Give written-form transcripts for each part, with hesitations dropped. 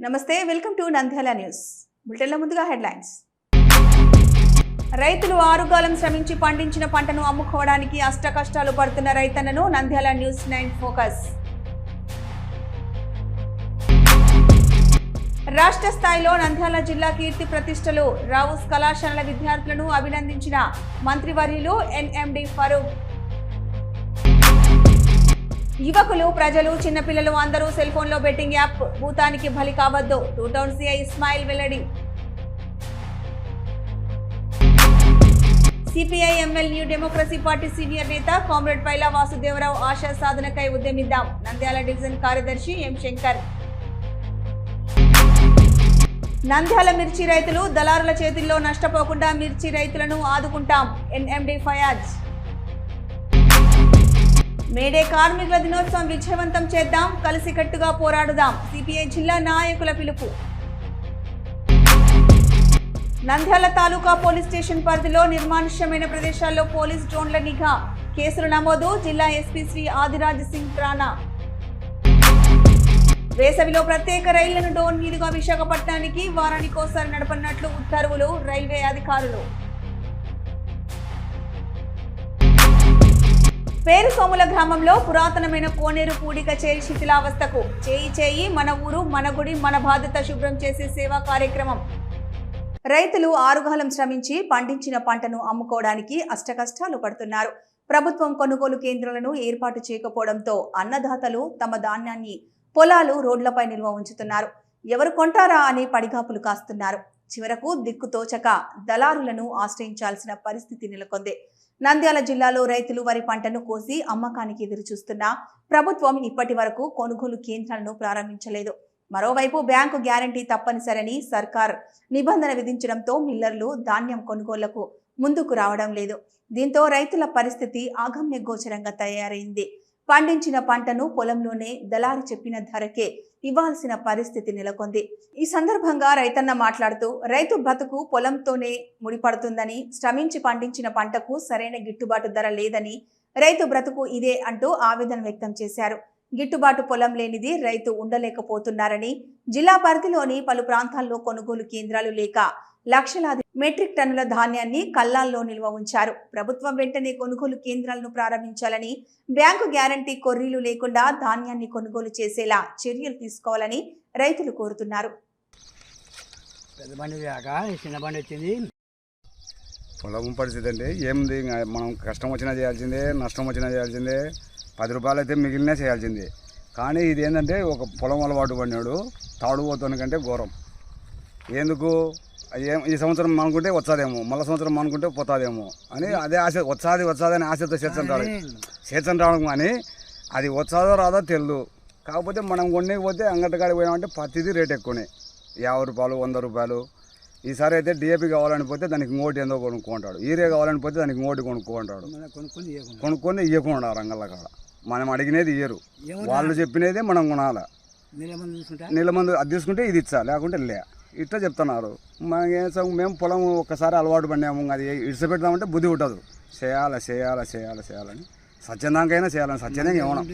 నమస్తే, welcome to Nandyal news. బులెటిన్ల ముందుగా headlines. రైతులు ఆరుగాలం శ్రమించి పండించిన పంటను అమ్ముకోవడానికి అష్టకష్టాలు పడుతున్న రైతన్నను నంద్యాల న్యూస్ 9 ఫోకస్. రాష్ట్ర స్థాయిలో నంద్యాల జిల్లా కీర్తి ప్రతిష్టలు రావుస్ కళాశాలల విద్యార్థులను అభినందించిన మంత్రివర్యులు ఎన్ఎండి ఫరూక్. యువకులు, ప్రజలు, చిన్నపిల్లలు అందరూ సెల్ ఫోన్లో బెట్టింగ్ యాప్ భూతానికి బలి కావద్దు. 2 టౌన్ సిఐ ఇస్మాయిల్ వెల్లడి. CPI ML new democracy party senior నేత కామ్రేడ్ పైలా వాసుదేవరావు ఆశా సాధనకై ఉద్యమిద్దాం. నంద్యాల డివిజన్ కార్యదర్శి ఎం శంకర్. నంద్యాల మిర్చి రైతులు దళారుల చేతుల్లో నష్టపోకుండా మిర్చి రైతులను ఆదుకుంటాం. ఎన్ఎండి ఫయాజ్. మేడే కార్మికుల దినోత్సవం విజయవంతం చేద్దాం, కలిసికట్టుగా పోరాడుదాం. సిపిఐ జిల్లా నాయకుల పిలుపు. నంద్యాల తాలూకా పోలీస్ స్టేషన్ పరిధిలో నిర్మానుష్యమైన ప్రదేశాల్లో పోలీస్ డ్రోన్ల నిఘా, కేసులు నమోదు. జిల్లా ఎస్పీ శ్రీ ఆదిరాజ్ సింగ్ రాణా. వేసవిలో ప్రత్యేక రైళ్లను డోర్నీలుగా విశాఖపట్నానికి వారానికోసారి నడపనున్నట్లు ఉత్తర్వులు. రైల్వే అధికారులు. పేరుసోముల గ్రామంలో పురాతనమైన కోనేరు పూడిక చేరి శిథిలావస్థకు. చేయి మన ఊరు మన గుడి మన బాధ్యత శుభ్రం చేసే సేవా కార్యక్రమం. రైతులు ఆరుగాలం శ్రమించి పండించిన పంటను అమ్ముకోవడానికి అష్టకష్టాలు పడుతున్నారు. ప్రభుత్వం కొనుగోలు కేంద్రాలను ఏర్పాటు చేయకపోవడంతో అన్నదాతలు తమ ధాన్యాన్ని పొలాలు రోడ్లపై నిల్వ ఉంచుతున్నారు. ఎవరు కొంటారా అని పడిగాపులు కాస్తున్నారు. చివరకు దిక్కుతోచక దళారులను ఆశ్రయించాల్సిన పరిస్థితి నెలకొంది. నంద్యాల జిల్లాలో రైతులు వరి పంటను కోసి అమ్మకానికి ఎదురుచూస్తున్నా ప్రభుత్వం ఇప్పటి వరకు కొనుగోలు కేంద్రాలను ప్రారంభించలేదు. మరోవైపు బ్యాంకు గ్యారంటీ తప్పనిసరని సర్కార్ నిబంధన విధించడంతో మిల్లర్లు ధాన్యం కొనుగోళ్లకు ముందుకు రావడం లేదు. దీంతో రైతుల పరిస్థితి అగమ్య గోచరంగా తయారైంది. పండించిన పంటను పొలంలోనే దళారి చెప్పిన ధరకే ఇవ్వాల్సిన పరిస్థితి నెలకొంది. ఈ సందర్భంగా రైతన్న మాట్లాడుతూ రైతు బతుకు పొలంతోనే ముడిపడుతుందని, శ్రమించి పండించిన పంటకు సరైన గిట్టుబాటు ధర లేదని, రైతు బ్రతుకు ఇదే అంటూ ఆవేదన వ్యక్తం చేశారు. గిట్టుబాటు పొలం లేనిది రైతు ఉండలేకపోతున్నారని, జిల్లా పరిధిలోని పలు ప్రాంతాల్లో కొనుగోలు కేంద్రాలు లేక లక్షలాది మెట్రిక్ టన్నుల ధాన్యాన్ని కల్లాల్లో నిల్వ ఉంచారు. ప్రభుత్వం వెంటనే కొనుగోలు కేంద్రాలను ప్రారంభించాలని, బ్యాంకు గ్యారంటీ కొర్రీలు లేకుండా ధాన్యాన్ని కొనుగోలు చేసేలా చర్యలు తీసుకోవాలని రైతులు కోరుతున్నారు. పొలం పరిస్థితి అంటే ఏముంది, మనం కష్టం వచ్చినా చేయాల్సిందే, నష్టం వచ్చినా చేయాల్సిందే, 10 రూపాయలు అయితే మిగిలినా చేయాల్సిందే. కానీ ఇది ఏంటంటే ఒక పొలం అలవాటు పడినాడు తాడుపోతున్న కంటే ఘోరం. ఎందుకు ఈ సంవత్సరం అనుకుంటే వచ్చాదేమో, మళ్ళీ సంవత్సరం అనుకుంటే పోతాదేమో అని అదే ఆశ, వచ్చాదని ఆశతో చేర్చంటాడు. కానీ అది వచ్చాదో రాదో తెలియదు. కాకపోతే మనం కొనేకపోతే అంగటకాడికి పోయినామంటే ప్రతిదీ రేట్ ఎక్కువనే, 50 రూపాయలు 100 రూపాయలు. ఈసారి అయితే డిఏపి కావాలని పోతే దానికి ఇంకోటి ఏందో కొనుక్కుంటాడు, యూరియా కావాలని పోతే దానికి ఇంకోటి కొనుక్కుంటాడు. కొనుక్కొని ఇవ్వకుండా రంగల్ల కాడ మనం అడిగినది ఇయ్యరు, వాళ్ళు చెప్పినదే మనం కొనాలి. నీళ్ళ మందు అది తీసుకుంటే ఇది ఇచ్చా, లేకుంటే లే, ఇట్లా చెప్తున్నారు. మేము పొలం ఒక్కసారి అలవాటు పడినాము, అది ఇడిచిపెడదామంటే బుద్ధి ఉంటుంది. చేయాలని సత్యందాకైనా చేయాలని సత్యంగా ఇవ్వడం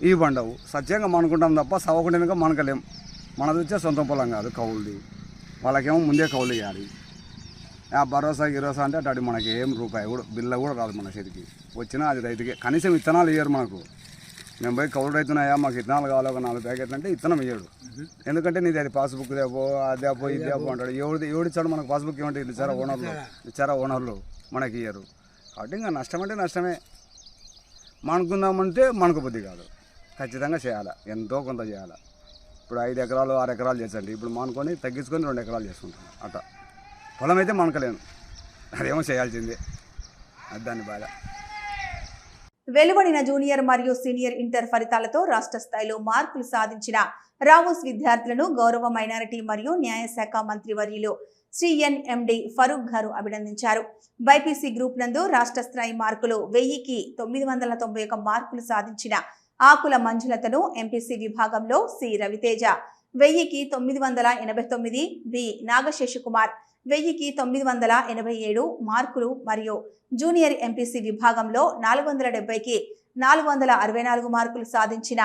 ఈ బండవు సత్యంగా మనకుంటాం తప్ప సవ్వకుండా మనకలేం. మనది వచ్చే సొంత పొలం కాదు, కౌలుది. వాళ్ళకేమో ముందే కౌలు ఇవ్వాలి. ఆ భరోసా గిరోసా అంటే అటు మనకి ఏం రూపాయి కూడా బిల్ల కూడా రాదు మన చేతికి. వచ్చినా అది రైతుకి కనీసం విత్తనాలు ఇయ్యరు మనకు. మేము పోయి కౌలు రైతున్నాయా మాకు విత్తనాలు కావాలి ఒక 4 ప్యాకెట్లు అంటే విత్తనం ఇయ్యడు. ఎందుకంటే నీది అది పాస్బుక్ దేపో అదేపో ఇదేపో అంటాడు. ఎవడిచ్చాడు మనకు పాస్బుక్ ఏమంటే ఇచ్చారా ఓనర్లు మనకి ఇయ్యరు. కాబట్టి ఇంకా నష్టం అంటే నష్టమే. మానుకుందామంటే మనకు బుద్ధి కాదు, ఖచ్చితంగా చేయాలి, ఎంతో కొంత చేయాలి. ఇప్పుడు 5 ఎకరాలు 6 ఎకరాలు చేసండి, ఇప్పుడు మానుకొని తగ్గించుకొని 2 ఎకరాలు చేసుకుంటాం. అట్లా పొలం అయితే మనకలేను, అదేమో చేయాల్సిందే, అది దాని బాధ. వెలువడిన జూనియర్ మరియు సీనియర్ ఇంటర్ ఫలితాలతో రాష్ట్ర స్థాయిలో మార్కులు సాధించిన రావుస్ విద్యార్థులను గౌరవ మైనారిటీ మరియు న్యాయశాఖ మంత్రివర్యులు శ్రీ ఎన్ఎండి ఫరూక్ గారు అభినందించారు. బైపీసీ గ్రూప్ నందు రాష్ట్ర స్థాయి మార్కులు 1000కి 991 మార్కులు సాధించిన ఆకుల మంజులతను, ఎంపీసీ విభాగంలో సి రవితేజ 1000కి 989, బి నాగశేషకుమార్ 1000కి 987 మార్కులు మరియు జూనియర్ ఎంపీసీ విభాగంలో 470కి 464 మార్కులు సాధించిన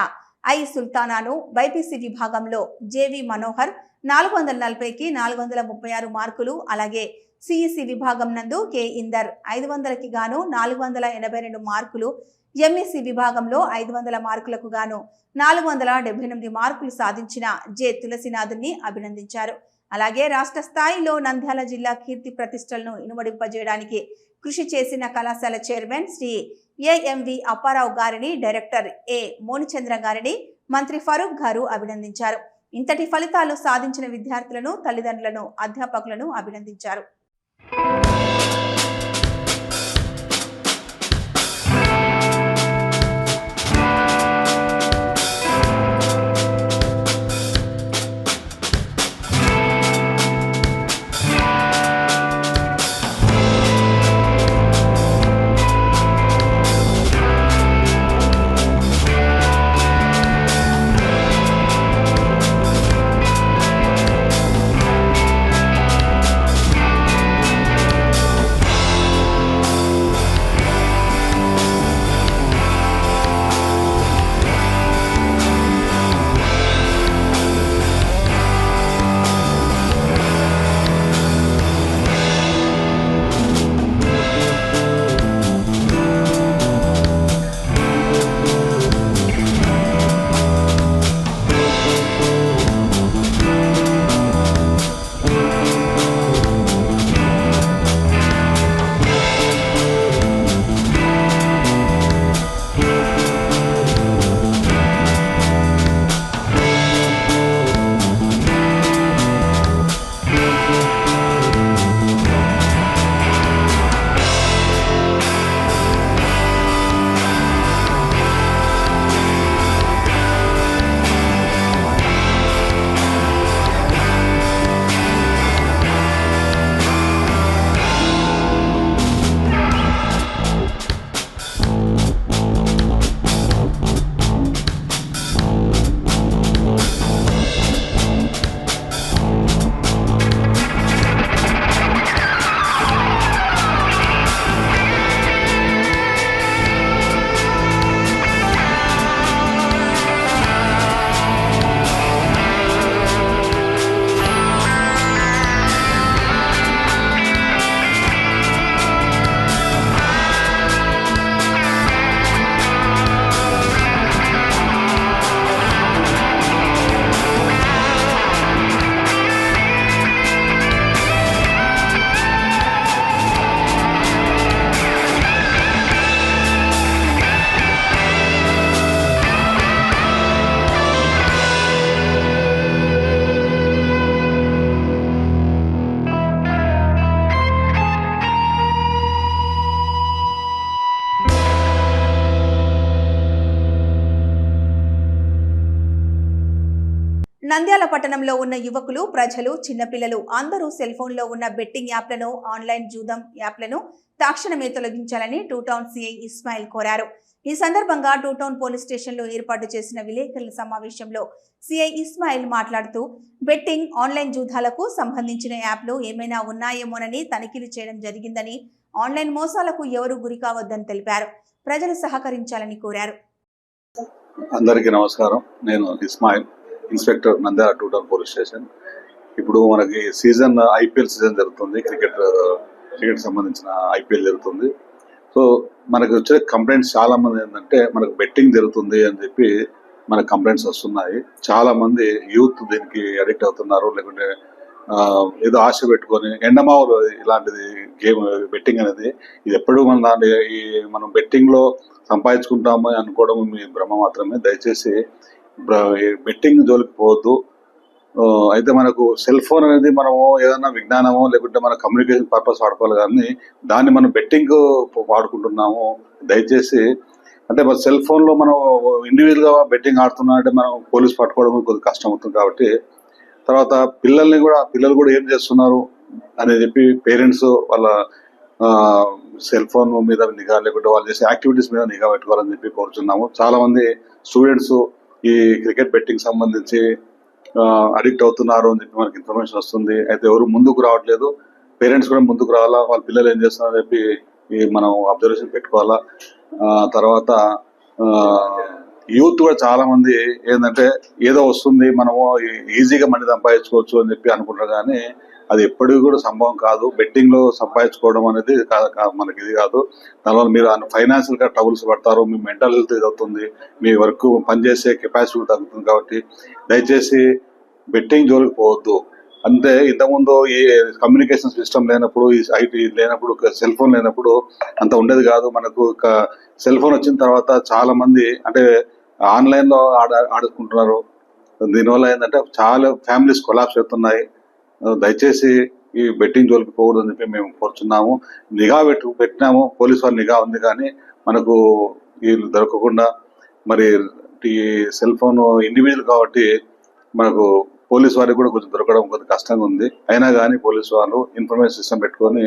ఐ సుల్తానాను బైపీసీ విభాగంలో జేవి మనోహర్ 440కి 436 మార్కులు, అలాగే సిఈసి విభాగం నందు కె ఇందర్ 500కి గాను 482 మార్కులు, ఎంఈసి విభాగంలో 500 మార్కులకు గాను 478 మార్కులు సాధించిన జె తులసినాథుని అభినందించారు. అలాగే రాష్ట్ర స్థాయిలో నంద్యాల జిల్లా కీర్తి ప్రతిష్టలను ఇనుమడింపజేయడానికి కృషి చేసిన కళాశాల చైర్మన్ శ్రీ ఏఎంవి అప్పారావు గారిని, డైరెక్టర్ ఏ మోనిచంద్ర గారిని మంత్రి ఫరూక్ గారు అభినందించారు. ఇంతటి ఫలితాలు సాధించిన విద్యార్థులను, తల్లిదండ్రులను, అధ్యాపకులను అభినందించారు. నంద్యాల పట్టణంలో ఉన్న యువకులు, ప్రజలు, చిన్నపిల్లలు అందరూ సెల్ ఫోన్లో ఉన్న బెట్టింగ్ యాప్లను, ఆన్లైన్ జూదం యాప్లను తక్షణమే తొలగించాలని టూ టౌన్ సిఐ ఇస్మాయిల్ కోరారు. ఈ సందర్భంగా టూ టౌన్ పోలీస్ స్టేషన్లో ఏర్పాటు చేసిన విలేకరుల సమావేశంలో సిఐ ఇస్మాయిల్ మాట్లాడుతూ, బెట్టింగ్, ఆన్లైన్ జూదాలకు సంబంధించిన యాప్లు ఏమైనా ఉన్నాయేమోనని తనిఖీలు చేయడం జరిగిందని, ఆన్లైన్ మోసాలకు ఎవరూ గురి కావద్దని తెలిపారు. ప్రజలు సహకరించాలని కోరారు. అందరికీ నమస్కారం. నేను Ismail, inspector Nandyal two town police station. ఇప్పుడు మనకి సీజన్ ఐపీఎల్ సీజన్ జరుగుతుంది. క్రికెట్ సంబంధించిన ఐపీఎల్ జరుగుతుంది. సో మనకు వచ్చే కంప్లైంట్స్ చాలా మంది ఏంటంటే, మనకు బెట్టింగ్ జరుగుతుంది అని చెప్పి మనకు కంప్లైంట్స్ వస్తున్నాయి. చాలా మంది యూత్ దీనికి అడిక్ట్ అవుతున్నారు. లేకుంటే ఏదో ఆశ పెట్టుకొని ఎండమావులు ఇలాంటిది గేమ్ బెట్టింగ్ అనేది ఇది ఎప్పుడు మనం బెట్టింగ్ లో సంపాదించుకుంటాము అనుకోవడం మీ భ్రమ మాత్రమే. దయచేసి బెట్టింగ్ జోలికి పోవద్దు. అయితే మనకు సెల్ ఫోన్ అనేది మనము ఏదైనా విజ్ఞానమో లేకుంటే మన కమ్యూనికేషన్ పర్పస్ వాడుకోవాలి, కానీ దాన్ని మనం బెట్టింగ్ వాడుకుంటున్నాము. దయచేసి అంటే మన సెల్ ఫోన్లో మనం ఇండివిజువల్గా బెట్టింగ్ ఆడుతున్నా అంటే మనం పోలీస్ పట్టుకోవడం కొద్దిగా కష్టం అవుతుంది. కాబట్టి తర్వాత పిల్లలు కూడా ఏం చేస్తున్నారు అని చెప్పి పేరెంట్స్ వాళ్ళ సెల్ ఫోన్ మీద నిఘా లేకుంటే వాళ్ళు చేసే యాక్టివిటీస్ మీద నిఘా పెట్టుకోవాలని చెప్పి కోరుతున్నాము. చాలా మంది స్టూడెంట్స్ ఈ క్రికెట్ బెట్టింగ్ సంబంధించి అడిక్ట్ అవుతున్నారు అని చెప్పి మనకి ఇన్ఫర్మేషన్ వస్తుంది. అయితే ఎవరు ముందుకు రావట్లేదు. పేరెంట్స్ కూడా ముందుకు రావాలా, వాళ్ళ పిల్లలు ఏం చేస్తున్నారని చెప్పి మనం అబ్జర్వేషన్ పెట్టుకోవాలా. తర్వాత యూత్ కూడా చాలా మంది ఏంటంటే ఏదో వస్తుంది, మనము ఈజీగా మనీ సంపాదించుకోవచ్చు అని చెప్పి అనుకుంటారు. కానీ అది ఎప్పటికీ కూడా సంభవం కాదు. బెట్టింగ్ లో సంపాదించుకోవడం అనేది మనకి ఇది కాదు. దానివల్ల మీరు ఫైనాన్షియల్ గా ట్రబుల్స్ పడతారు, మీ మెంటల్ హెల్త్ ఇది అవుతుంది, మీ వర్క్ పనిచేసే కెపాసిటీ తగ్గుతుంది. కాబట్టి దయచేసి బెట్టింగ్ జోలికి పోవద్దు. అంటే ఇంతకుముందు ఈ కమ్యూనికేషన్ సిస్టమ్ లేనప్పుడు, ఈ ఐటీ లేనప్పుడు, సెల్ ఫోన్ లేనప్పుడు అంత ఉండేది కాదు. మనకు సెల్ ఫోన్ వచ్చిన తర్వాత చాలా మంది అంటే ఆన్లైన్ లో ఆడుకుంటున్నారు. దీనివల్ల ఏంటంటే చాలా ఫ్యామిలీస్ కొలాప్స్ అవుతున్నాయి. దయచేసి ఈ బెట్టింగ్ జోలికి పోకూడదు అని చెప్పి మేము కోరుచున్నాము. నిఘా పెట్టినాము, పోలీసు వారి నిఘా ఉంది, కానీ మనకు వీళ్ళు దొరకకుండా. మరి ఈ సెల్ ఫోన్ ఇండివిజువల్ కాబట్టి మనకు పోలీసు వారికి కూడా కొంచెం దొరకడం కొంచెం కష్టంగా ఉంది. అయినా కానీ పోలీసు వాళ్ళు ఇన్ఫర్మేషన్ సిస్టమ్ పెట్టుకొని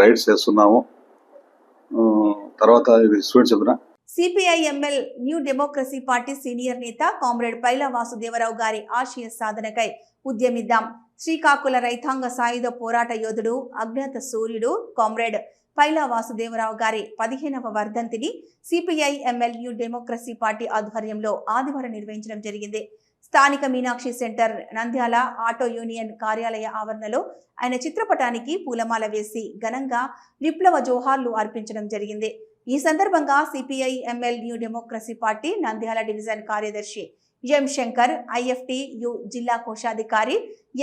రైడ్స్ చేస్తున్నాము. తర్వాత ఇది స్టూడెంట్స్ చెప్తున్నా. CPIML new democracy party senior నేత కామ్రేడ్ పైలా వాసుదేవరావు గారి ఆశయ సాధనకై ఉద్యమిద్దాం. శ్రీకాకుళ రైతాంగ సాయుధ పోరాట యోధుడు, అజ్ఞాత సూర్యుడు కామ్రేడ్ పైలా వాసుదేవరావు గారి 15వ వర్ధంతిని సిపిఐఎంఎల్ న్యూ డెమోక్రసీ పార్టీ ఆధ్వర్యంలో ఆదివారం నిర్వహించడం జరిగింది. స్థానిక Meenakshi centre Nandyal auto union కార్యాలయ ఆవరణలో ఆయన చిత్రపటానికి పూలమాల వేసి ఘనంగా విప్లవ జోహార్లు అర్పించడం జరిగింది. ఈ సందర్భంగా CPIML new democracy party Nandyal division కార్యదర్శి ఎం శంకర్, ఐఎఫ్టియు జిల్లా కోశాధికారి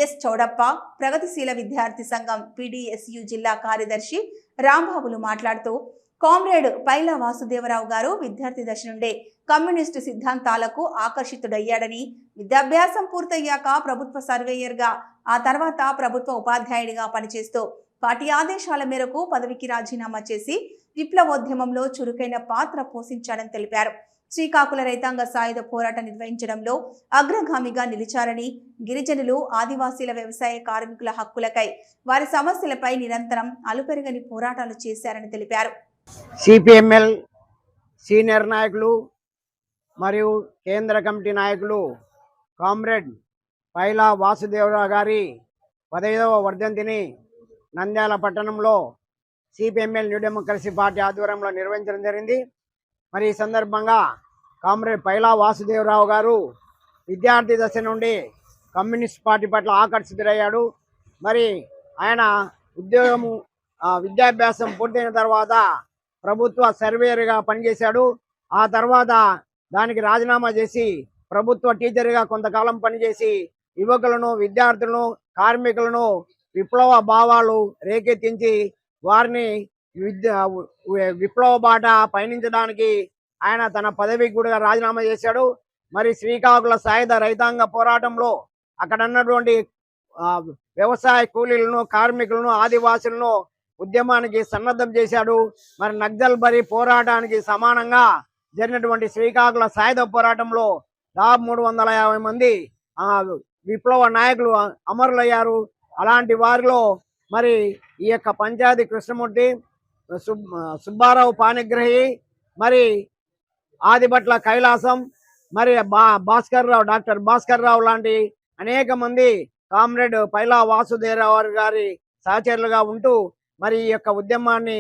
ఎస్ చౌడప్ప, ప్రగతిశీల విద్యార్థి సంఘం పిడిఎస్యు జిల్లా కార్యదర్శి రాంబాబులు మాట్లాడుతూ, కామ్రేడ్ పైలా వాసుదేవరావు గారు విద్యార్థి దశ నుండే కమ్యూనిస్టు సిద్ధాంతాలకు ఆకర్షితుడయ్యాడని, విద్యాభ్యాసం పూర్తయ్యాక ప్రభుత్వ సర్వేయర్గా, ఆ తర్వాత ప్రభుత్వ ఉపాధ్యాయుడిగా పనిచేస్తూ పార్టీ ఆదేశాల మేరకు పదవికి రాజీనామా చేసి విప్లవోద్యమంలో చురుకైన పాత్ర పోషించాడని తెలిపారు. శ్రీకాకుళ రైతాంగ సాయుధ పోరాటం నిర్వహించడంలో అగ్రగామిగా నిలిచారని, గిరిజనులు, ఆదివాసీల వ్యవసాయ కార్మికుల హక్కులకై, వారి సమస్యలపై నిరంతరం అలుపెరగని పోరాటాలు చేశారని తెలిపారు. సిపిఎంఎల్ సీనియర్ నాయకులు మరియు కేంద్ర కమిటీ నాయకులు కామ్రేడ్ పైలా వాసుదేవరావు గారి 15వ వర్ధంతిని నంద్యాల పట్టణంలో సిపిఎంఎల్ న్యూ డెమోక్రసీ పార్టీ ఆధ్వర్యంలో నిర్వహించడం జరిగింది. మరి ఈ సందర్భంగా కామ్రేడ్ పైలా వాసుదేవరావు గారు విద్యార్థి దశ నుండి కమ్యూనిస్ట్ పార్టీ పట్ల ఆకర్షితుడయ్యాడు. మరి ఆయన విద్యాభ్యాసం పూర్తయిన తర్వాత ప్రభుత్వ సర్వేయర్గా పనిచేశాడు. ఆ తర్వాత దానికి రాజీనామా చేసి ప్రభుత్వ టీచర్గా కొంతకాలం పనిచేసి యువకులను, విద్యార్థులను, కార్మికులను విప్లవ భావాలు రేకెత్తించి వారిని విప్లవ బాట పయనించడానికి ఆయన తన పదవికి కూడా రాజీనామా చేశాడు. మరి శ్రీకాకుళ సాయుధ రైతాంగ పోరాటంలో అక్కడ ఉన్నటువంటి వ్యవసాయ కూలీలను, కార్మికులను, ఆదివాసులను ఉద్యమానికి సన్నద్ధం చేశాడు. మరి నక్సల్ బరి పోరాటానికి సమానంగా జరిగినటువంటి శ్రీకాకుళ సాయుధ పోరాటంలో దాదాపు 350 మంది విప్లవ నాయకులు అమరులయ్యారు. అలాంటి వారిలో మరి ఈ యొక్క పంచాయతీ కృష్ణమూర్తి, సుబ్బారావు పాణిగ్రహి, మరి ఆదిభట్ల కైలాసం, మరి డాక్టర్ భాస్కర్ రావు లాంటి అనేక మంది కామ్రేడ్ పైలా వాసుదేవరావు గారి సహచరులుగా ఉంటూ మరి ఈ యొక్క ఉద్యమాన్ని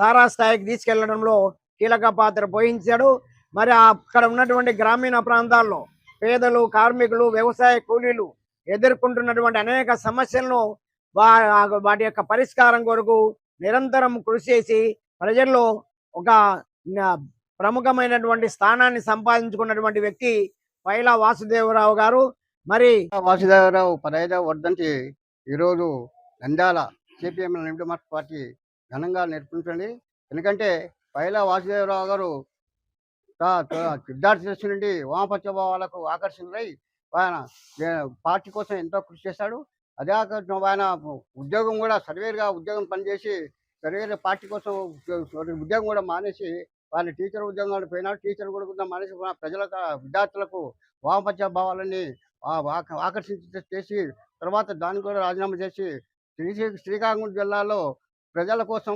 తారాస్థాయికి తీసుకెళ్లడంలో కీలక పాత్ర పోషించాడు. మరి అక్కడ ఉన్నటువంటి గ్రామీణ ప్రాంతాల్లో పేదలు, కార్మికులు, వ్యవసాయ కూలీలు ఎదుర్కొంటున్నటువంటి అనేక సమస్యలను వాటి యొక్క పరిష్కారం కొరకు నిరంతరం కృషి చేసి ప్రజల్లో ఒక ప్రముఖమైనటువంటి స్థానాన్ని సంపాదించుకున్నటువంటి వ్యక్తి పైలా వాసుదేవరావు గారు. మరి వాసుదేవరావు 15వ వర్ధంతి ఈరోజు Nandyal CPML new democracy party ఘనంగా నిర్వహించండి. ఎందుకంటే పైలా వాసుదేవరావు గారు విద్యార్థి దశ నుండి వామపక్ష భావాలకు ఆకర్షితులై ఆయన పార్టీ కోసం ఎంతో కృషి చేశాడు. అదే ఆయన ఉద్యోగం కూడా సర్వేర్గా ఉద్యోగం పనిచేసి సర్వేర్ పార్టీ కోసం ఉద్యోగం కూడా మానేసి వాళ్ళు టీచర్ ఉద్యోగాలు పోయినాడు. టీచర్ కూడా మానేసి ప్రజలకు, విద్యార్థులకు వామపక్ష భావాలని ఆకర్షించి చేసి తర్వాత దాన్ని కూడా రాజీనామా చేసి శ్రీకాకుళం జిల్లాలో ప్రజల కోసం,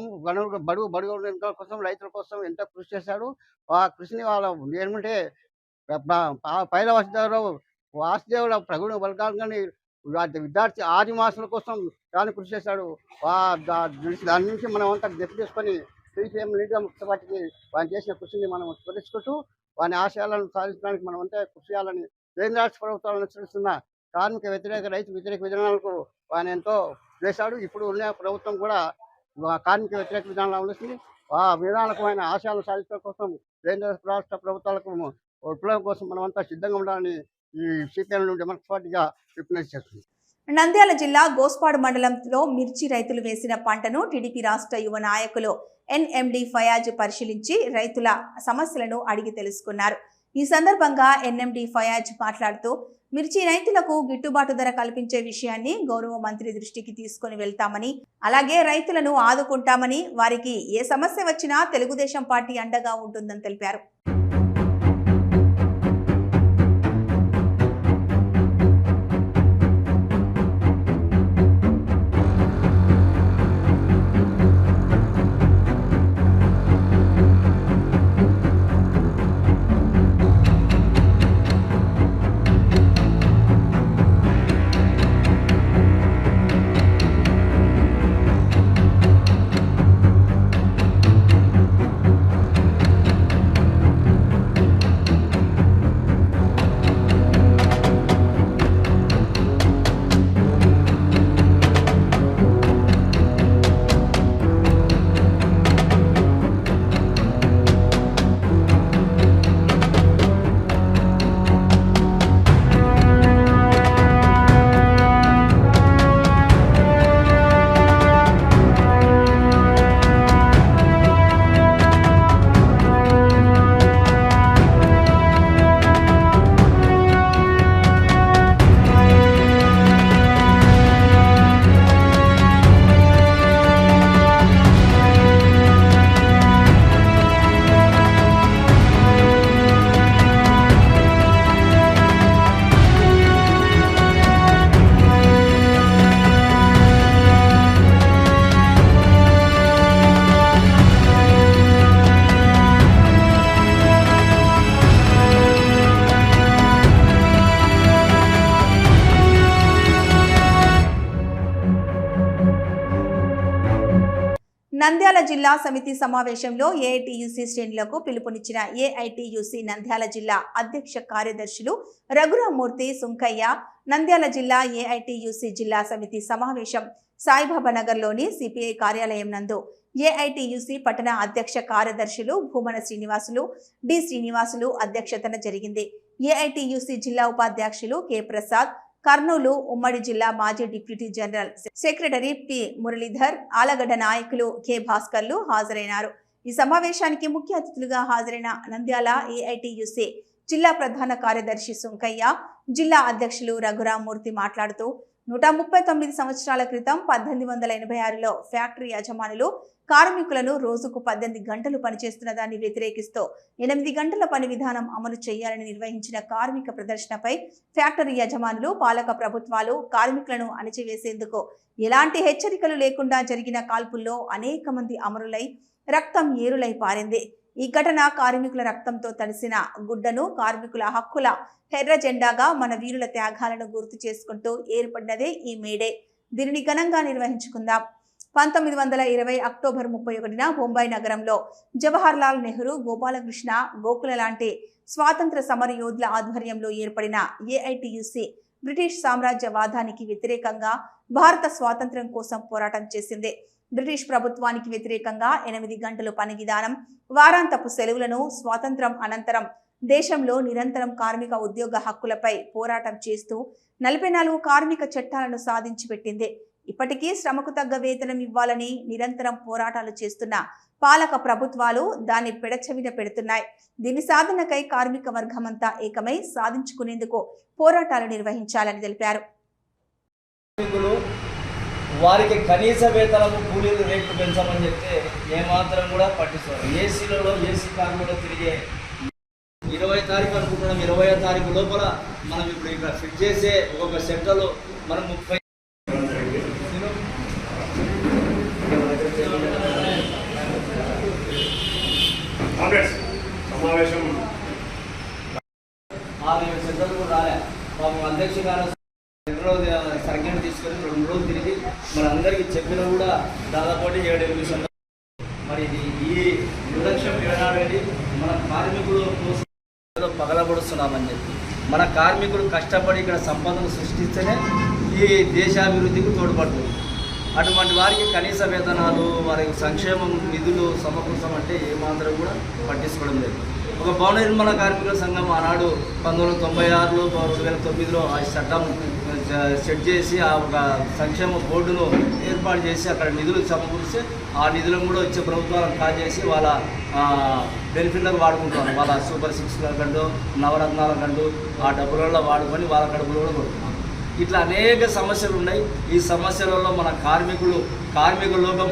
బడుగు వర్గాల కోసం, రైతుల కోసం ఎంతో కృషి చేశాడు. ఆ కృషిని వాళ్ళ ఏమంటే పైలా వాసుదేవుల ప్రగుణ వర్గాలని విద్యార్థి ఆదివాసుల కోసం చాలా కృషి చేశాడు. దాని నుంచి మనం అంతా గుర్తు చేసుకొని సిపిఎం లీడర్ పార్టీకి వాళ్ళు చేసిన కృషిని మనం స్మరించుకుంటూ వాని ఆశయాలను సాధించడానికి మనమంతా కృషి చేయాలని కేంద్ర రాష్ట్ర ప్రభుత్వాలను అనుసరిస్తున్న కార్మిక వ్యతిరేక రైతు వ్యతిరేక విధానాలకు ఆయన ఎంతో చేశాడు. ఇప్పుడు ఉన్న ప్రభుత్వం కూడా కార్మిక వ్యతిరేక విధానాలు అమలుస్తుంది. ఆ విధానాలకు ఆయన ఆశయాలను సాధించడం కోసం కేంద్ర రాష్ట్ర ప్రభుత్వాలకు విప్లవం కోసం మనమంతా సిద్ధంగా ఉండాలని ఈ సిపిఎం డెమోక్రటిక్ పార్టీగా విజ్ఞప్తి చేస్తుంది. నంద్యాల జిల్లా గోస్పాడు మండలంలో మిర్చి రైతులు వేసిన పంటను టీడీపీ రాష్ట్ర యువ నాయకులు ఎన్ఎండి ఫయాజ్ పరిశీలించి రైతుల సమస్యలను అడిగి తెలుసుకున్నారు. ఈ సందర్భంగా ఎన్ఎండి ఫయాజ్ మాట్లాడుతూ మిర్చి రైతులకు గిట్టుబాటు ధర కల్పించే విషయాన్ని గౌరవ మంత్రి దృష్టికి తీసుకుని వెళ్తామని, అలాగే రైతులను ఆదుకుంటామని, వారికి ఏ సమస్య వచ్చినా తెలుగుదేశం పార్టీ అండగా ఉంటుందని తెలిపారు. నంద్యాల జిల్లా సమితి సమావేశంలో ఏఐటీయూసీ శ్రేణులకు పిలుపునిచ్చిన ఏఐటీయూసీ నంద్యాల జిల్లా అధ్యక్ష కార్యదర్శులు రఘురామూర్తి సుంకయ్య, నంద్యాల జిల్లా ఏఐటీయూసీ జిల్లా సమితి సమావేశం సాయిబాబా నగర్లోని సిపిఐ కార్యాలయం నందు ఏఐటీయూసీ పట్టణ అధ్యక్ష కార్యదర్శులు భూమన శ్రీనివాసులు, డి శ్రీనివాసులు అధ్యక్షతన జరిగింది. ఏఐటీయూసీ జిల్లా ఉపాధ్యక్షులు కె ప్రసాద్, కర్నూలు ఉమ్మడి జిల్లా మాజీ deputy general secretary P Muralidhar, Allagadda నాయకులు కె భాస్కర్లు హాజరైనారు. ఈ సమావేశానికి ముఖ్య అతిథులుగా హాజరైన నంద్యాల ఏఐటీయూసీ జిల్లా ప్రధాన కార్యదర్శి సుంకయ్య, జిల్లా అధ్యక్షులు రఘురామూర్తి మాట్లాడుతూ 139 సంవత్సరాల క్రితం 1886లో ఫ్యాక్టరీ యజమానులు కార్మికులను రోజుకు 18 గంటలు పనిచేస్తున్న దాన్ని వ్యతిరేకిస్తూ 8 గంటల పని విధానం అమలు చేయాలని నిర్వహించిన కార్మిక ప్రదర్శనపై ఫ్యాక్టరీ యజమానులు, పాలక ప్రభుత్వాలు కార్మికులను అణిచివేసేందుకు ఎలాంటి హెచ్చరికలు లేకుండా జరిగిన కాల్పుల్లో అనేక మంది అమరులై రక్తం ఏరులై పారింది. ఈ ఘటన కార్మికుల రక్తంతో తడిసిన గుడ్డను కార్మికుల హక్కుల ఎర్ర జెండాగా మన వీరుల త్యాగాలను గుర్తు చేసుకుంటూ ఏర్పడినదే ఈ మేడే. దీనిని ఘనంగా నిర్వహించుకుందాం. 1920 అక్టోబర్ 31న బొంబాయి నగరంలో జవహర్ లాల్ నెహ్రూ, గోపాలకృష్ణ గోఖలే లాంటి స్వాతంత్ర సమర యోధుల ఆధ్వర్యంలో ఏర్పడిన ఏఐటీయూసీ బ్రిటిష్ సామ్రాజ్యవాదానికి వ్యతిరేకంగా భారత స్వాతంత్ర్యం కోసం పోరాటం చేసింది. బ్రిటిష్ ప్రభుత్వానికి వ్యతిరేకంగా 8 గంటలు పని విధానం, వారాంతపు సెలవులను, స్వాతంత్రం అనంతరం దేశంలో నిరంతరం కార్మిక ఉద్యోగ హక్కులపై పోరాటం చేస్తూ 44 కార్మిక చట్టాలను సాధించి పెట్టింది. ఇప్పటికీ శ్రమకు తగ్గ వేతనం ఇవ్వాలని నిరంతరం పోరాటాలు చేస్తున్న పాలక ప్రభుత్వాలు దాన్ని పెడచెవిన పెడుతున్నాయి. దీని సాధనకై కార్మిక వర్గమంతా ఏకమై సాధించుకునేందుకు పోరాటాలు నిర్వహించాలని తెలిపారు. వారికి కనీస వేతనము, కూలీలు రేట్లు పెంచమని చెప్తే ఏమాత్రం కూడా పట్టిస్తారు. ఏసీలలో ఏసీ కార్మికులు తిరిగే 20వ తారీఖు అనుకుంటున్నాం. 20వ తారీఖు లోపల మనం ఇప్పుడు ఇక్కడ ఫిట్ చేసే ఒక్కొక్క సెక్టర్లో మనం 30 సమావేశం 6-7 సెక్టర్లు కూడా రాలే. పాపం అధ్యక్ష గారు 2 రోజులు సర్కిల్ తీసుకొని 2 రోజులు తిరిగి మన అందరికీ చెప్పినా కూడా దాదాపు 7 నిమిషాలు. మరి ఇది ఈ నిర్లక్ష్యం ఏనాడేది మన కార్మికులు పగలగొడుస్తున్నామని చెప్పి మన కార్మికులు కష్టపడి ఇక్కడ సంపదను సృష్టిస్తేనే ఈ దేశాభివృద్ధికి తోడ్పడుతుంది. అటువంటి వారికి కనీస వేతనాలు, వారికి సంక్షేమం నిధులు సమకూర్చమంటే ఏమాత్రం కూడా పట్టించుకోవడం లేదు. ఒక భవన నిర్మాణ కార్మికుల సంఘం ఆనాడు 1996లో 2009లో ఆ చట్టం సెట్ చేసి ఆ ఒక సంక్షేమ బోర్డును ఏర్పాటు చేసి అక్కడ నిధులు సమకూరిస్తే ఆ నిధులను కూడా వచ్చే ప్రభుత్వాలను కాజేసి వాళ్ళ బెనిఫిట్లకు వాడుకుంటున్నారు. వాళ్ళ సూపర్ సిక్స్ల కంటూ నవరత్నాల కంటూ ఆ డబ్బులలో వాడుకొని వాళ్ళ కడుపులో కూడా కొడుతున్నారు. ఇట్లా అనేక సమస్యలు ఉన్నాయి. ఈ సమస్యలలో మన కార్మిక లోకం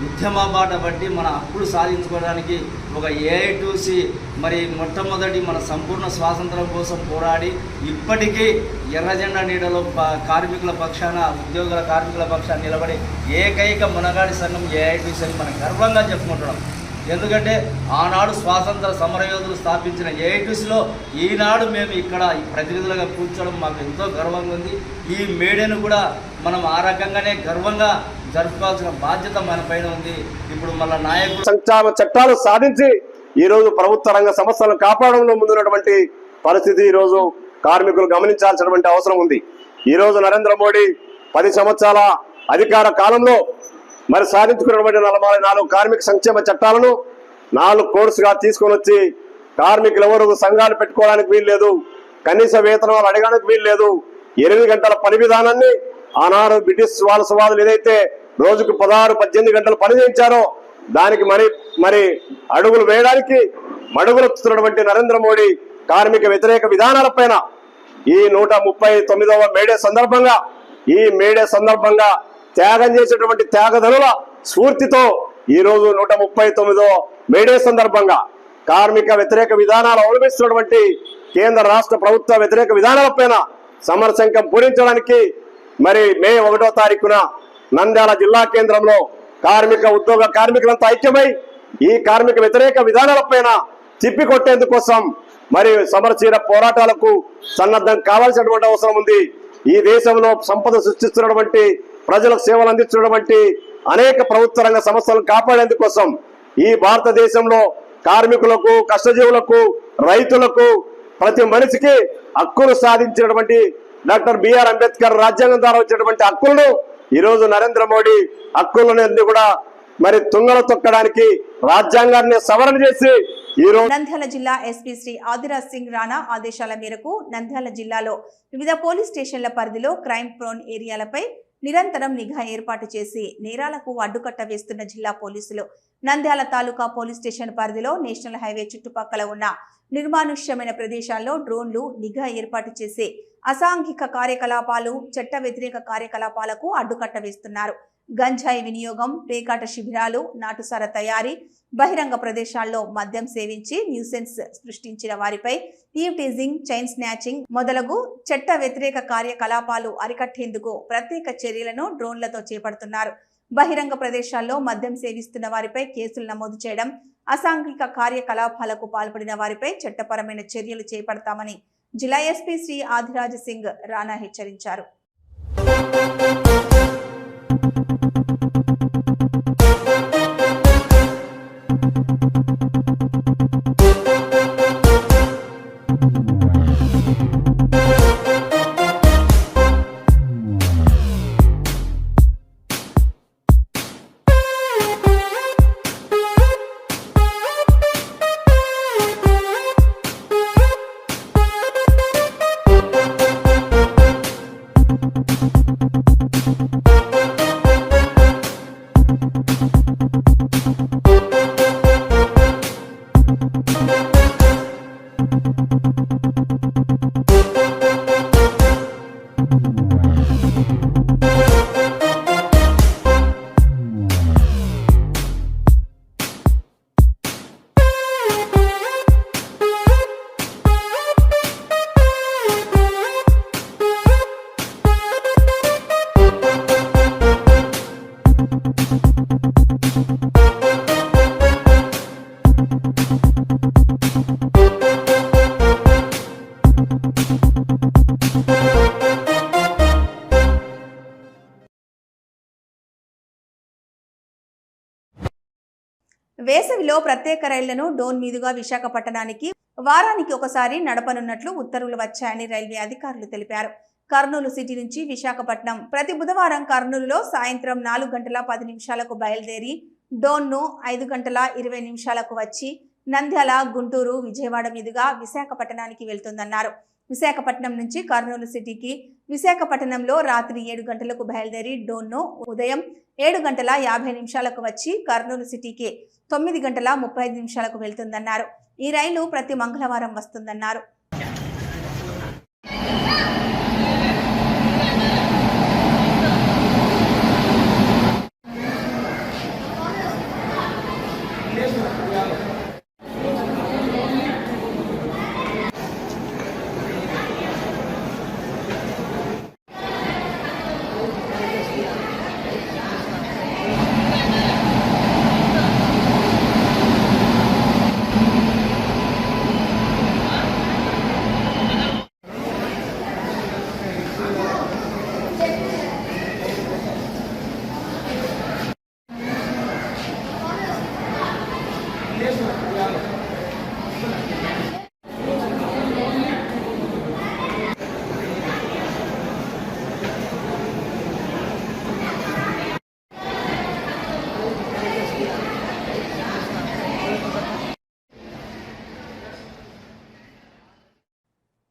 ఉద్యమ బాట బట్టి మన హక్కులు సాధించుకోవడానికి ఒక ఏఐటీసీ మరి మొట్టమొదటి మన సంపూర్ణ స్వాతంత్రం కోసం పోరాడి ఇప్పటికీ ఎర్రజెండా నీడలో కార్మికుల పక్షాన, ఉద్యోగుల కార్మికుల పక్షాన నిలబడి ఏకైక మునగాడి సంఘం ఏఐటీసీ అని మనం గర్వంగా చెప్పుకుంటున్నాం. ఎందుకంటే ఆనాడు స్వాతంత్ర సమరయోధులు స్థాపించిన ఏఐటీసీలో ఈనాడు మేము ఇక్కడ ప్రతినిధులుగా కూర్చోవడం మాకు ఎంతో గర్వంగా ఉంది. ఈ మేడను కూడా మనం ఆ రకంగానే గర్వంగా జరుపుకోవాల్సిన బాధ్యత మన పైన ఉంది. ఇప్పుడు మళ్ళీ నాయకులు సంక్షేమ చట్టాలు సాధించి ఈరోజు ప్రభుత్వ రంగ సంస్థలను కాపాడంలో ముందున్నటువంటి పరిస్థితి ఈరోజు కార్మికులు గమనించాల్సినటువంటి అవసరం ఉంది. ఈరోజు నరేంద్ర మోడీ 10 సంవత్సరాల అధికార కాలంలో మరి సాధించుకున్నటువంటి 44 కార్మిక సంక్షేమ చట్టాలను 4 కోర్సుగా తీసుకొని వచ్చి కార్మికులు ఎవరు సంఘాలు పెట్టుకోవడానికి వీల్లేదు, కనీస వేతనాలు అడగడానికి వీల్లేదు, 8 గంటల పని విధానాన్ని ఆనాడు బ్రిటిష్ వారసవాదులు ఏదైతే రోజుకు 16-18 గంటలు పని చేయించారో దానికి మరి అడుగులు వేయడానికి మడుగులొస్తున్నటువంటి నరేంద్ర మోడీ కార్మిక వ్యతిరేక విధానాలపైన ఈ 139వ మేడే సందర్భంగా త్యాగం చేసేటువంటి త్యాగధనుల స్ఫూర్తితో ఈ రోజు 139వ మేడే సందర్భంగా కార్మిక వ్యతిరేక విధానాలు అవలంబిస్తున్నటువంటి కేంద్ర రాష్ట్ర ప్రభుత్వ వ్యతిరేక విధానాలపైన సమరశంఖం పూరించడానికి మరి మే 1వ తారీఖున నంద్యాల జిల్లా కేంద్రంలో ఉద్యోగ కార్మికులంతా ఐక్యమై ఈ కార్మిక వ్యతిరేక విధానాలపైన తిప్పికొట్టేందుకోసం మరి సమరశీల పోరాటాలకు సన్నద్ధం కావాల్సినటువంటి అవసరం ఉంది. ఈ దేశంలో సంపద సృష్టిస్తున్నటువంటి, ప్రజలకు సేవలు అందిస్తున్నటువంటి అనేక ప్రభుత్వ రంగ సంస్థలను కాపాడేందుకోసం ఈ భారతదేశంలో కార్మికులకు, కష్టజీవులకు, రైతులకు, ప్రతి మనిషికి హక్కులు సాధించినటువంటి డాక్టర్ బిఆర్ అంబేద్కర్ రాజ్యాంగం ద్వారా వచ్చినటువంటి హక్కులను ఈరోజు నరేంద్ర మోడీ హక్కులను కూడా మరి తుంగలు తొక్కడానికి రాజ్యాంగాన్ని సవరణ చేసి ఈరోజు నంద్యాల జిల్లా ఎస్పీ శ్రీ ఆదిరాజ్ సింగ్ రాణా ఆదేశాల మేరకు నంద్యాల జిల్లాలో వివిధ పోలీస్ స్టేషన్ల పరిధిలో క్రైమ్ ప్రోన్ ఏరియాలపై నిరంతరం నిఘా ఏర్పాటు చేసి నేరాలకు అడ్డుకట్ట వేస్తున్న జిల్లా పోలీసులు నంద్యాల తాలూకా పోలీస్ స్టేషన్ పరిధిలో నేషనల్ హైవే చుట్టుపక్కల ఉన్న నిర్మానుష్యమైన ప్రదేశాల్లో డ్రోన్లు నిఘా ఏర్పాటు చేసి అసాంఘిక కార్యకలాపాలు, చట్ట వ్యతిరేక కార్యకలాపాలకు అడ్డుకట్ట వేస్తున్నారు. గంజాయి వినియోగం, పేకాట శిబిరాలు, నాటుసార తయారీ, బహిరంగ ప్రదేశాల్లో మద్యం సేవించి న్యూసెన్స్ సృష్టించిన వారిపై ఈవ్ టీజింగ్, చైన్ స్నాచింగ్ మొదలగు చట్ట వ్యతిరేక కార్యకలాపాలు అరికట్టేందుకు ప్రత్యేక చర్యలను డ్రోన్లతో చేపడుతున్నారు. బహిరంగ ప్రదేశాల్లో మద్యం సేవిస్తున్న వారిపై కేసులు నమోదు చేయడం, అసాంఘిక కార్యకలాపాలకు పాల్పడిన వారిపై చట్టపరమైన చర్యలు చేపడతామని జిల్లా ఎస్పీ శ్రీ ఆదిరాజ్ సింగ్ రాణా హెచ్చరించారు. వేసవిలో ప్రత్యేక రైళ్లను డోన్ మీదుగా విశాఖపట్నానికి వారానికి ఒకసారి నడపనున్నట్లు ఉత్తర్వులు వచ్చాయని రైల్వే అధికారులు తెలిపారు. కర్నూలు సిటీ నుంచి విశాఖపట్నం ప్రతి బుధవారం కర్నూలులో సాయంత్రం 4 గంటల 10 నిమిషాలకు బయలుదేరి డోన్ను 5 గంటల 20 నిమిషాలకు వచ్చి నంద్యాల, గుంటూరు, విజయవాడ మీదుగా విశాఖపట్నానికి వెళ్తుందన్నారు. విశాఖపట్నం నుంచి కర్నూలు సిటీకి విశాఖపట్నంలో రాత్రి 7 గంటలకు బయలుదేరి డోన్ను ఉదయం 7 గంటల 50 నిమిషాలకు వచ్చి కర్నూలు సిటీకి 9 గంటల 35 నిమిషాలకు వెళ్తుందన్నారు. ఈ రైలు ప్రతి మంగళవారం వస్తుందన్నారు.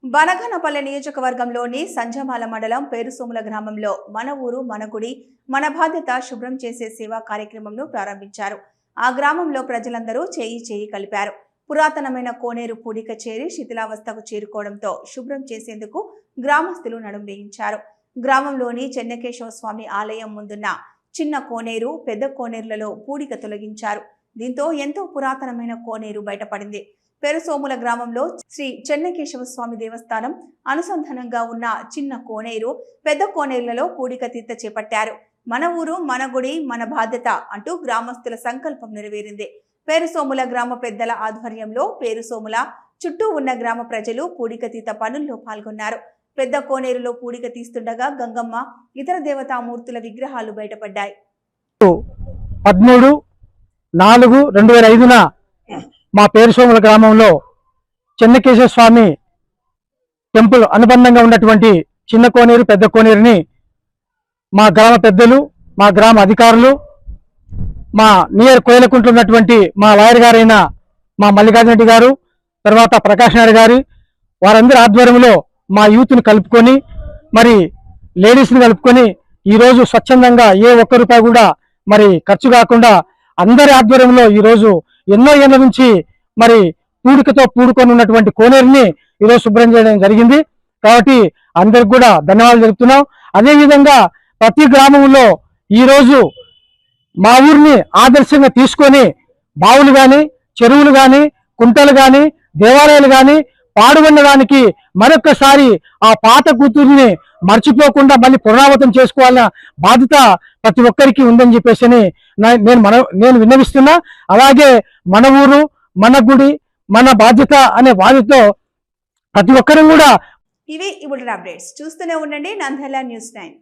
బనగానపల్లె నియోజకవర్గంలోని సంజమాల మండలం పేరుసోముల గ్రామంలో మన ఊరు మన గుడి మన బాధ్యత శుభ్రం చేసే సేవా కార్యక్రమంను ప్రారంభించారు. ఆ గ్రామంలో ప్రజలందరూ చేయి కలిపారు. పురాతనమైన కోనేరు పూడిక చేరి శిథిలావస్థకు చేరుకోవడంతో శుభ్రం చేసేందుకు గ్రామస్తులు నడుం వేయించారు. గ్రామంలోని చెన్నకేశవ స్వామి ఆలయం ముందున్న చిన్న కోనేరు, పెద్ద కోనేరులలో పూడిక తొలగించారు. దీంతో ఎంతో పురాతనమైన కోనేరు బయటపడింది. పెరుసోముల గ్రామంలో శ్రీ చెన్నకేశవ స్వామి దేవస్థానం అనుసంధానంగా ఉన్న చిన్న కోనేరు, పెద్ద కోనేరులలో పూడిక తీర్త చేపట్టారు. మన ఊరు మన గుడి మన బాధ్యత అంటూ గ్రామస్తుల సంకల్పం నెరవేరింది. పేరుసోముల గ్రామ పెద్దల ఆధ్వర్యంలో పేరుసోముల చుట్టూ ఉన్న గ్రామ ప్రజలు పూడిక తీత పనుల్లో పాల్గొన్నారు. పెద్ద కోనేరులో పూడిక తీస్తుండగా గంగమ్మ, ఇతర దేవతామూర్తుల విగ్రహాలు బయటపడ్డాయి. 13/4/2005 మా పేరుసోముల గ్రామంలో చెన్నకేశవ స్వామి టెంపుల్ అనుబంధంగా ఉన్నటువంటి చిన్న కోనేరు, పెద్ద కోనేరుని మా గ్రామ పెద్దలు, మా గ్రామ అధికారులు, మా నియర్ కోయలకుంట్లో ఉన్నటువంటి మా లాయర్ గారైన మా మల్లికార్జున రెడ్డి గారు, తర్వాత ప్రకాష్ నాయుడు గారి వారందరి ఆధ్వర్యంలో మా యూత్ని కలుపుకొని, మరి లేడీస్ని కలుపుకొని ఈరోజు స్వచ్ఛందంగా ఏ ఒక్క రూపాయి కూడా మరి ఖర్చు కాకుండా అందరి ఆధ్వర్యంలో ఈరోజు ఎన్నో ఏళ్ళ నుంచి మరి పూడికతో పూడుకొని ఉన్నటువంటి కోనేరుని ఈరోజు శుభ్రం చేయడం జరిగింది. కాబట్టి అందరికి కూడా ధన్యవాదాలు తెలుపుతున్నాం. అదేవిధంగా ప్రతి గ్రామంలో ఈరోజు మా ఊరిని ఆదర్శంగా తీసుకొని బావులు కానీ, చెరువులు కానీ, కుంటలు కానీ, దేవాలయాలు కానీ పాడుబడడానికి మరొక్కసారి ఆ పాత కూతుర్ని మర్చిపోకుండా మళ్ళీ పునరావృతం చేసుకోవాలన్న బాధ్యత ప్రతి ఒక్కరికి ఉందని చెప్పేసి నేను విన్నవిస్తున్నా. అలాగే మన ఊరు మన గుడి మన బాధ్యత అనే బాధ్యతతో ప్రతి ఒక్కరు కూడా ఇవి ఇప్పుడు అప్డేట్స్ చూస్తూనే ఉండండి నంద్యాల న్యూస్ 9.